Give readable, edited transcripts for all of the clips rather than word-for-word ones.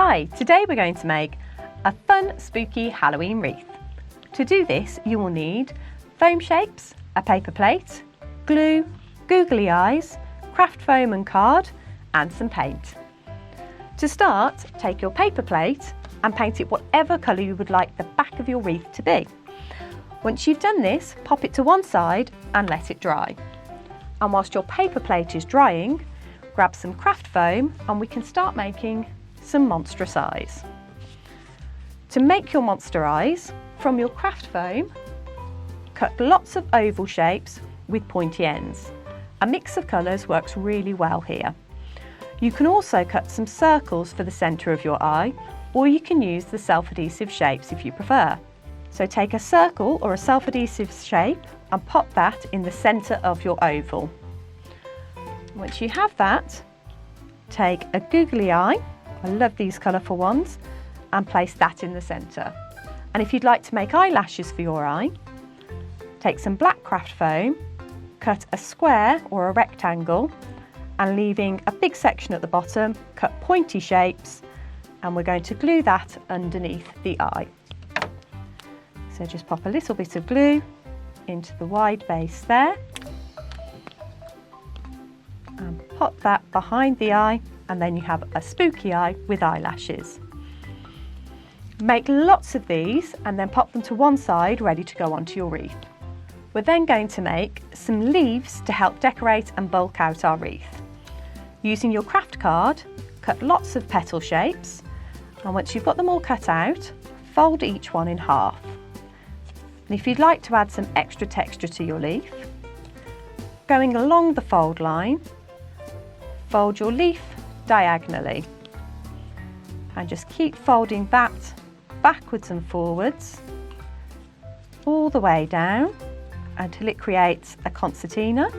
Hi, today we're going to make a fun, spooky Halloween wreath. To do this, you will need foam shapes, a paper plate, glue, googly eyes, craft foam and card, and some paint. To start, take your paper plate and paint it whatever colour you would like the back of your wreath to be. Once you've done this, pop it to one side and let it dry. And whilst your paper plate is drying, grab some craft foam and we can start making some monstrous eyes. To make your monster eyes, from your craft foam, cut lots of oval shapes with pointy ends. A mix of colours works really well here. You can also cut some circles for the centre of your eye, or you can use the self-adhesive shapes if you prefer. So take a circle or a self-adhesive shape and pop that in the centre of your oval. Once you have that, take a googly eye, I love these colourful ones, and place that in the centre. And if you'd like to make eyelashes for your eye, take some black craft foam, cut a square or a rectangle, and leaving a big section at the bottom, cut pointy shapes, and we're going to glue that underneath the eye. So just pop a little bit of glue into the wide base there, and pop that behind the eye, and then you have a spooky eye with eyelashes. Make lots of these and then pop them to one side ready to go onto your wreath. We're then going to make some leaves to help decorate and bulk out our wreath. Using your craft card, cut lots of petal shapes, and once you've got them all cut out, fold each one in half. And if you'd like to add some extra texture to your leaf, going along the fold line, fold your leaf diagonally and just keep folding that backwards and forwards all the way down until it creates a concertina,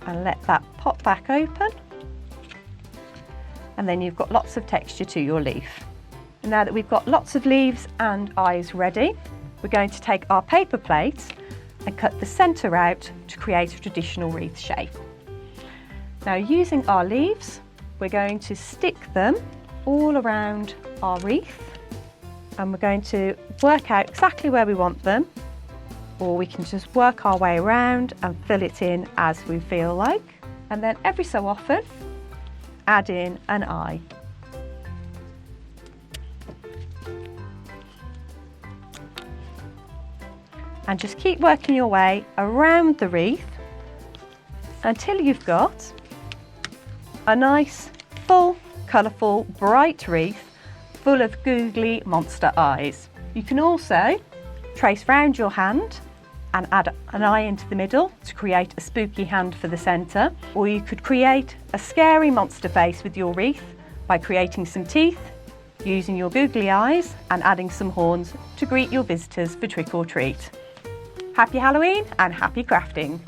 and let that pop back open, and then you've got lots of texture to your leaf. And now that we've got lots of leaves and eyes ready, we're going to take our paper plate and cut the centre out to create a traditional wreath shape. Now, using our leaves, we're going to stick them all around our wreath, and we're going to work out exactly where we want them, or we can just work our way around and fill it in as we feel like, and then every so often add in an eye. And just keep working your way around the wreath until you've got a nice, full, colourful, bright wreath full of googly monster eyes. You can also trace round your hand and add an eye into the middle to create a spooky hand for the centre, or you could create a scary monster face with your wreath by creating some teeth, using your googly eyes and adding some horns to greet your visitors for trick or treat. Happy Halloween and happy crafting!